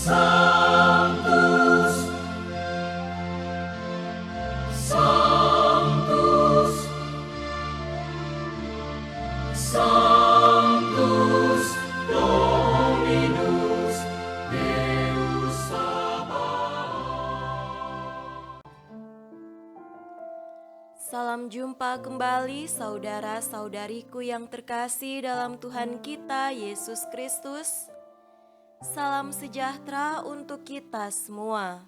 Sanctus, Sanctus, Sanctus Dominus Deus Sabaoth. Salam jumpa kembali saudara-saudariku yang terkasih dalam Tuhan kita Yesus Kristus. Salam sejahtera untuk kita semua.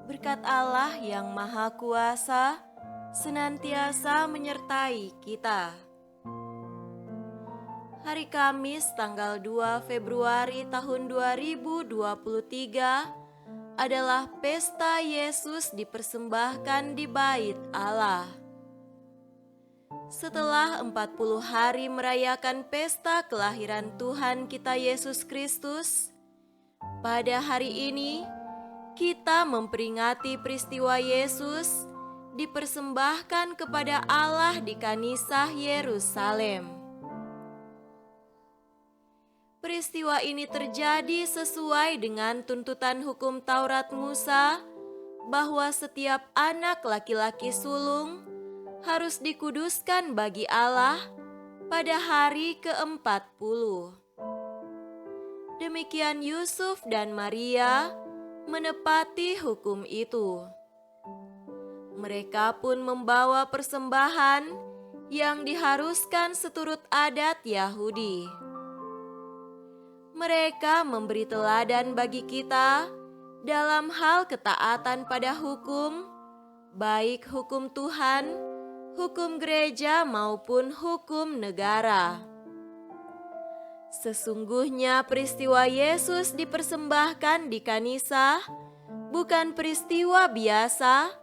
Berkat Allah yang Maha Kuasa senantiasa menyertai kita. Hari Kamis tanggal 2 Februari tahun 2023 adalah pesta Yesus dipersembahkan di Bait Allah. Setelah 40 hari merayakan pesta kelahiran Tuhan kita Yesus Kristus, pada hari ini kita memperingati peristiwa Yesus dipersembahkan kepada Allah di Kanisah Yerusalem. Peristiwa ini terjadi sesuai dengan tuntutan hukum Taurat Musa bahwa setiap anak laki-laki sulung harus dikuduskan bagi Allah pada hari ke-40. Demikian Yusuf dan Maria menepati hukum itu. Mereka pun membawa persembahan yang diharuskan seturut adat Yahudi. Mereka memberi teladan bagi kita dalam hal ketaatan pada hukum, baik hukum Tuhan, hukum gereja maupun hukum negara. Sesungguhnya peristiwa Yesus dipersembahkan di Kanisah bukan peristiwa biasa,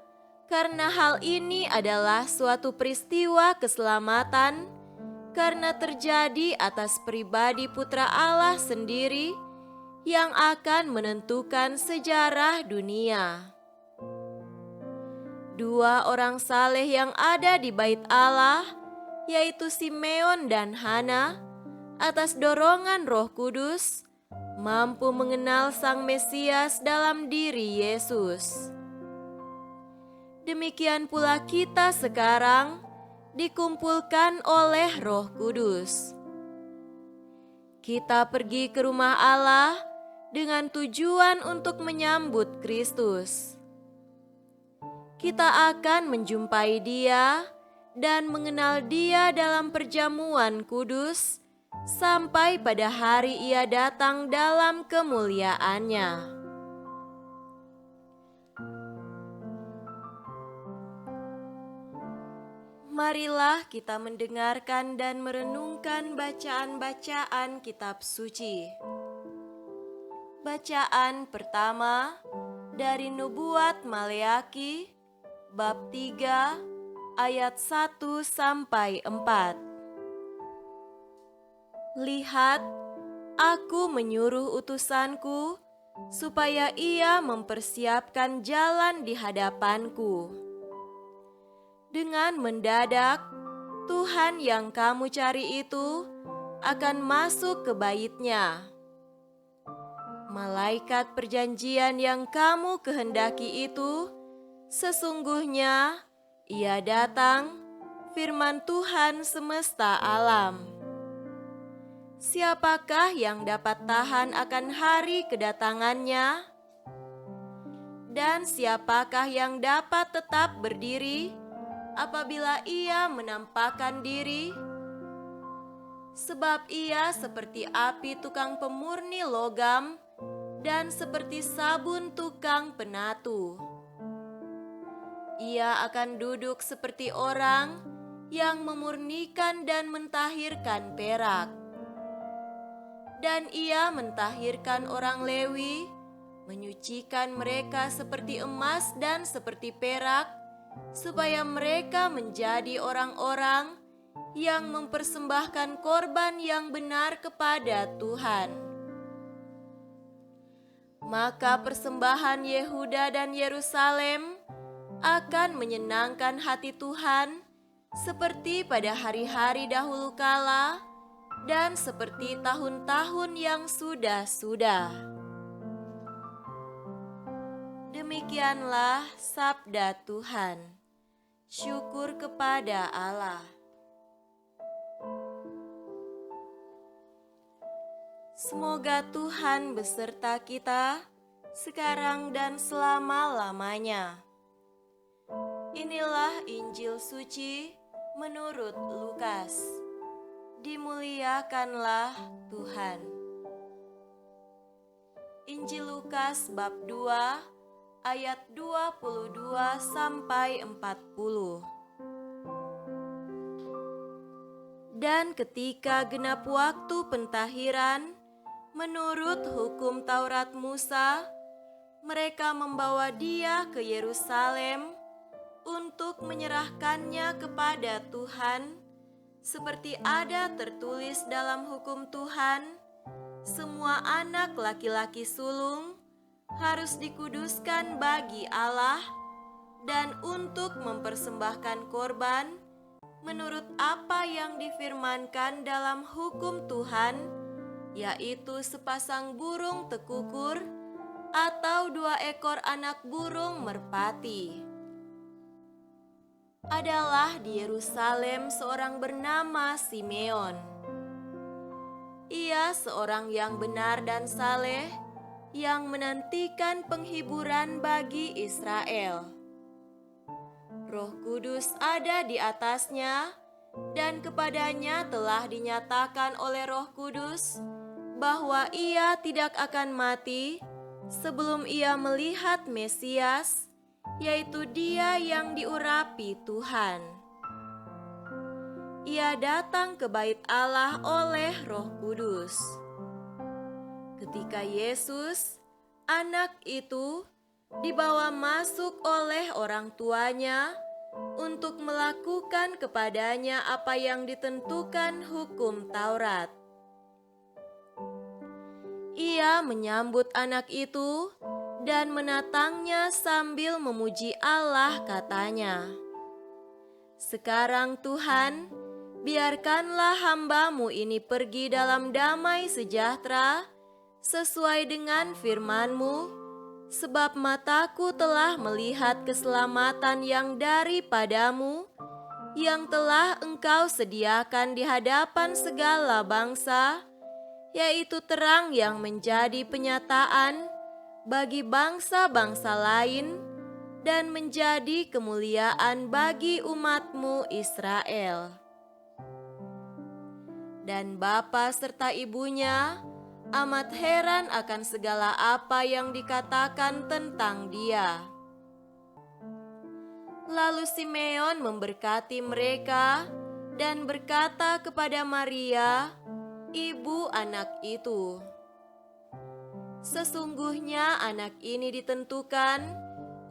karena hal ini adalah suatu peristiwa keselamatan karena terjadi atas pribadi Putra Allah sendiri yang akan menentukan sejarah dunia. Dua orang saleh yang ada di Bait Allah, yaitu Simeon dan Hana, atas dorongan Roh Kudus, mampu mengenal Sang Mesias dalam diri Yesus. Demikian pula kita sekarang dikumpulkan oleh Roh Kudus. Kita pergi ke rumah Allah dengan tujuan untuk menyambut Kristus. Kita akan menjumpai Dia dan mengenal Dia dalam perjamuan kudus sampai pada hari Ia datang dalam kemuliaannya. Marilah kita mendengarkan dan merenungkan bacaan-bacaan kitab suci. Bacaan pertama dari Nubuat Maleaki bab 3 ayat 1 sampai 4. Lihat, aku menyuruh utusanku supaya ia mempersiapkan jalan di hadapanku. Dengan mendadak, Tuhan yang kamu cari itu akan masuk ke baitnya. Malaikat perjanjian yang kamu kehendaki itu, sesungguhnya ia datang, firman Tuhan semesta alam. Siapakah yang dapat tahan akan hari kedatangannya? Dan siapakah yang dapat tetap berdiri apabila ia menampakkan diri? Sebab ia seperti api tukang pemurni logam dan seperti sabun tukang penatu. Ia akan duduk seperti orang yang memurnikan dan mentahirkan perak. Dan ia mentahirkan orang Lewi, menyucikan mereka seperti emas dan seperti perak, supaya mereka menjadi orang-orang yang mempersembahkan korban yang benar kepada Tuhan. Maka persembahan Yehuda dan Yerusalem akan menyenangkan hati Tuhan seperti pada hari-hari dahulu kala dan seperti tahun-tahun yang sudah-sudah. Demikianlah sabda Tuhan. Syukur kepada Allah. Semoga Tuhan beserta kita sekarang dan selama-lamanya. Inilah Injil suci menurut Lukas. Dimuliakanlah Tuhan. Injil Lukas bab 2 ayat 22 sampai 40. Dan ketika genap waktu pentahiran menurut hukum Taurat Musa, mereka membawa dia ke Yerusalem untuk menyerahkannya kepada Tuhan, seperti ada tertulis dalam hukum Tuhan, semua anak laki-laki sulung harus dikuduskan bagi Allah dan untuk mempersembahkan korban menurut apa yang difirmankan dalam hukum Tuhan, yaitu sepasang burung tekukur atau 2 ekor anak burung merpati. Adalah di Yerusalem seorang bernama Simeon. Ia seorang yang benar dan saleh, yang menantikan penghiburan bagi Israel. Roh Kudus ada di atasnya, dan kepadanya telah dinyatakan oleh Roh Kudus bahwa ia tidak akan mati sebelum ia melihat Mesias, yaitu Dia yang diurapi Tuhan. Ia datang ke bait Allah oleh Roh Kudus. Ketika Yesus, anak itu, dibawa masuk oleh orang tuanya untuk melakukan kepadanya apa yang ditentukan hukum Taurat. Ia menyambut anak itu dan menatangnya sambil memuji Allah, katanya, "Sekarang Tuhan, biarkanlah hamba-Mu ini pergi dalam damai sejahtera sesuai dengan firman-Mu, sebab mataku telah melihat keselamatan yang daripadamu, yang telah Engkau sediakan di hadapan segala bangsa, yaitu terang yang menjadi penyataan bagi bangsa-bangsa lain dan menjadi kemuliaan bagi umat-Mu Israel." Dan bapa serta ibunya amat heran akan segala apa yang dikatakan tentang dia. Lalu Simeon memberkati mereka dan berkata kepada Maria, ibu anak itu, "Sesungguhnya anak ini ditentukan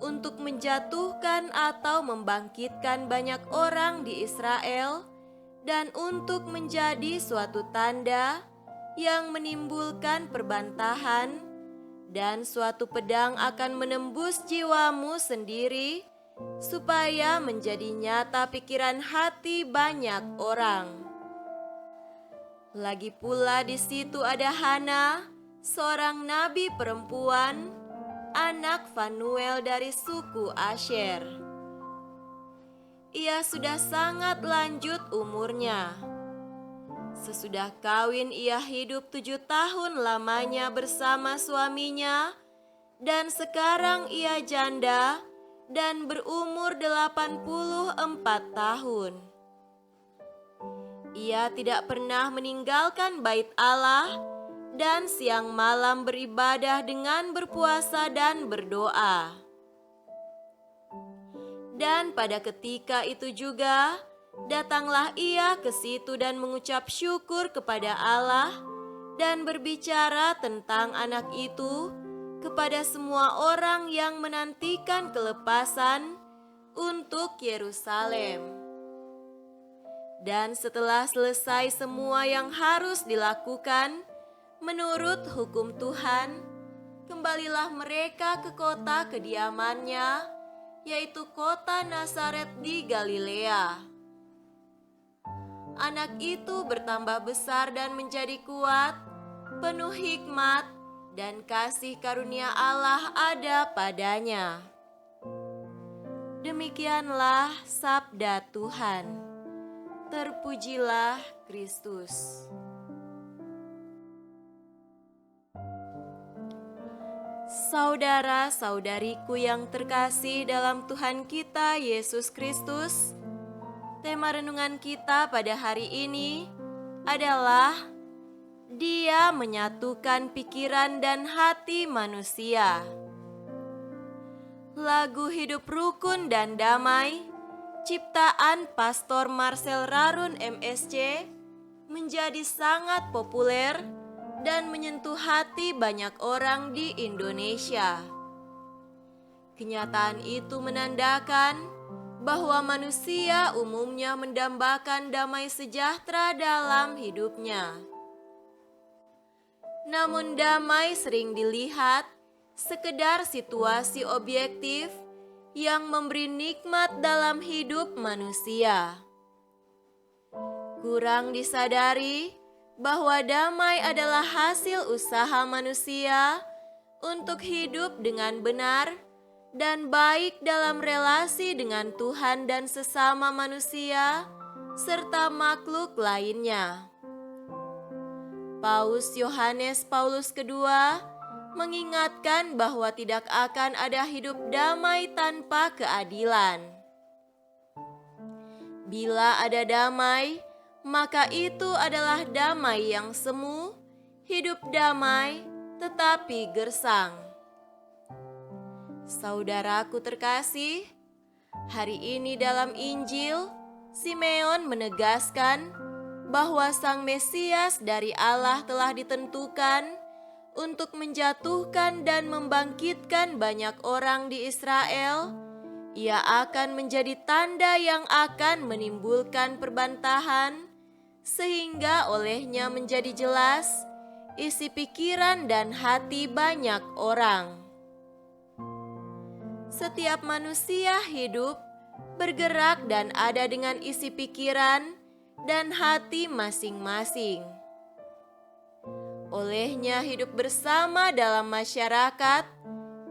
untuk menjatuhkan atau membangkitkan banyak orang di Israel dan untuk menjadi suatu tanda yang menimbulkan perbantahan, dan suatu pedang akan menembus jiwamu sendiri supaya menjadi nyata pikiran hati banyak orang." Lagi pula di situ ada Hana, seorang nabi perempuan, anak Fanuel dari suku Asher. Ia sudah sangat lanjut umurnya. Sesudah kawin ia hidup 7 tahun lamanya bersama suaminya, dan sekarang ia janda dan berumur 84 tahun. Ia tidak pernah meninggalkan bait Allah dan siang malam beribadah dengan berpuasa dan berdoa. Dan pada ketika itu juga, datanglah ia ke situ dan mengucap syukur kepada Allah dan berbicara tentang anak itu kepada semua orang yang menantikan kelepasan untuk Yerusalem. Dan setelah selesai semua yang harus dilakukan menurut hukum Tuhan, kembalilah mereka ke kota kediamannya, yaitu kota Nazaret di Galilea. Anak itu bertambah besar dan menjadi kuat, penuh hikmat, dan kasih karunia Allah ada padanya. Demikianlah sabda Tuhan. Terpujilah Kristus. Saudara-saudariku yang terkasih dalam Tuhan kita Yesus Kristus, tema renungan kita pada hari ini adalah Dia menyatukan pikiran dan hati manusia. Lagu Hidup Rukun dan Damai, ciptaan Pastor Marcel Rarun MSC, menjadi sangat populer dan menyentuh hati banyak orang di Indonesia. Kenyataan itu menandakan bahwa manusia umumnya mendambakan damai sejahtera dalam hidupnya. Namun damai sering dilihat sekedar situasi objektif yang memberi nikmat dalam hidup manusia. Kurang disadari bahwa damai adalah hasil usaha manusia untuk hidup dengan benar dan baik dalam relasi dengan Tuhan dan sesama manusia, serta makhluk lainnya. Paus Yohanes Paulus II mengingatkan bahwa tidak akan ada hidup damai tanpa keadilan. Bila ada damai, maka itu adalah damai yang semu, hidup damai tetapi gersang. Saudaraku terkasih, hari ini dalam Injil, Simeon menegaskan bahwa Sang Mesias dari Allah telah ditentukan untuk menjatuhkan dan membangkitkan banyak orang di Israel. Ia akan menjadi tanda yang akan menimbulkan perbantahan, sehingga olehnya menjadi jelas isi pikiran dan hati banyak orang. Setiap manusia hidup, bergerak dan ada dengan isi pikiran dan hati masing-masing. Olehnya hidup bersama dalam masyarakat,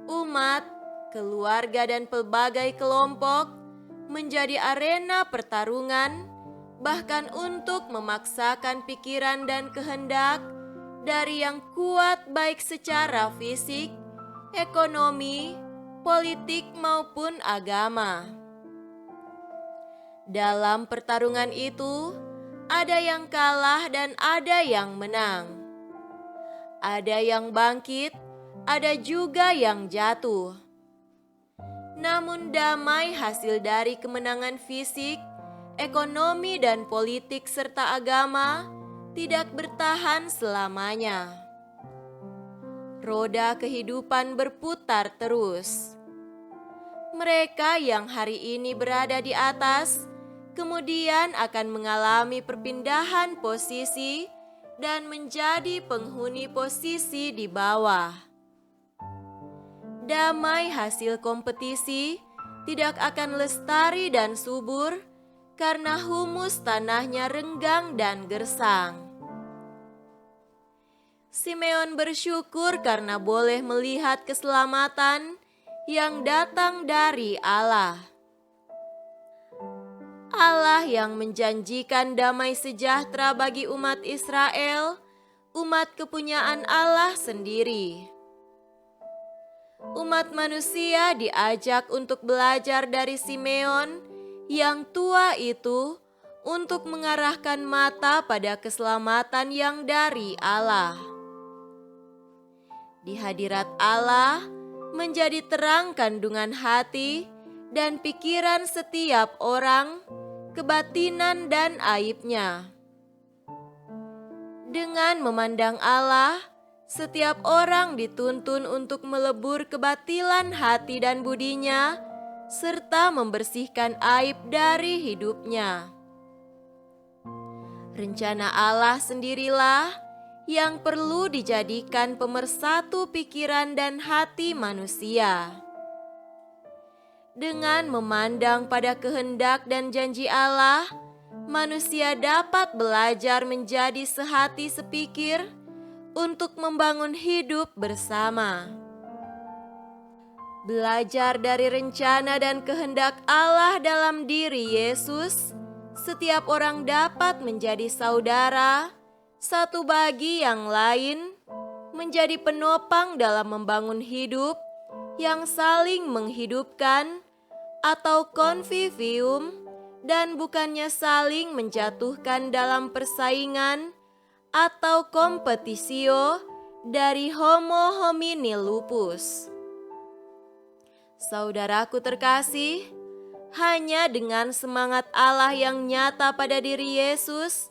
umat, keluarga dan pelbagai kelompok menjadi arena pertarungan, bahkan untuk memaksakan pikiran dan kehendak dari yang kuat baik secara fisik, ekonomi, politik maupun agama. Dalam pertarungan itu, ada yang kalah dan ada yang menang. Ada yang bangkit, ada juga yang jatuh. Namun damai hasil dari kemenangan fisik, ekonomi dan politik serta agama tidak bertahan selamanya. Roda kehidupan berputar terus. Mereka yang hari ini berada di atas kemudian akan mengalami perpindahan posisi dan menjadi penghuni posisi di bawah. Damai hasil kompetisi tidak akan lestari dan subur karena humus tanahnya renggang dan gersang. Simeon bersyukur karena boleh melihat keselamatan yang datang dari Allah. Allah yang menjanjikan damai sejahtera bagi umat Israel, umat kepunyaan Allah sendiri. Umat manusia diajak untuk belajar dari Simeon yang tua itu untuk mengarahkan mata pada keselamatan yang dari Allah. Di hadirat Allah menjadi terang kandungan hati dan pikiran setiap orang, kebatinan dan aibnya. Dengan memandang Allah, setiap orang dituntun untuk melebur kebatilan hati dan budinya, serta membersihkan aib dari hidupnya. Rencana Allah sendirilah yang perlu dijadikan pemersatu pikiran dan hati manusia. Dengan memandang pada kehendak dan janji Allah, manusia dapat belajar menjadi sehati sepikir untuk membangun hidup bersama. Belajar dari rencana dan kehendak Allah dalam diri Yesus, setiap orang dapat menjadi saudara, satu bagi yang lain, menjadi penopang dalam membangun hidup yang saling menghidupkan atau convivium, dan bukannya saling menjatuhkan dalam persaingan atau kompetisio dari homo homini lupus. Saudaraku terkasih, hanya dengan semangat Allah yang nyata pada diri Yesus,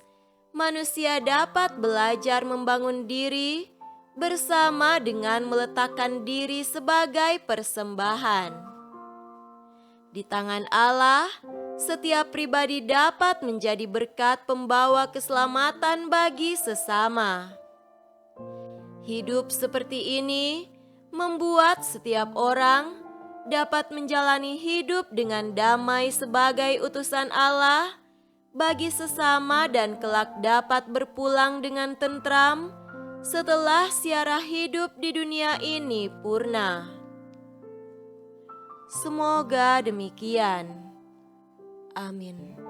manusia dapat belajar membangun diri bersama dengan meletakkan diri sebagai persembahan. Di tangan Allah, setiap pribadi dapat menjadi berkat pembawa keselamatan bagi sesama. Hidup seperti ini membuat setiap orang dapat menjalani hidup dengan damai sebagai utusan Allah bagi sesama dan kelak dapat berpulang dengan tentram setelah siara hidup di dunia ini purna. Semoga demikian. Amin.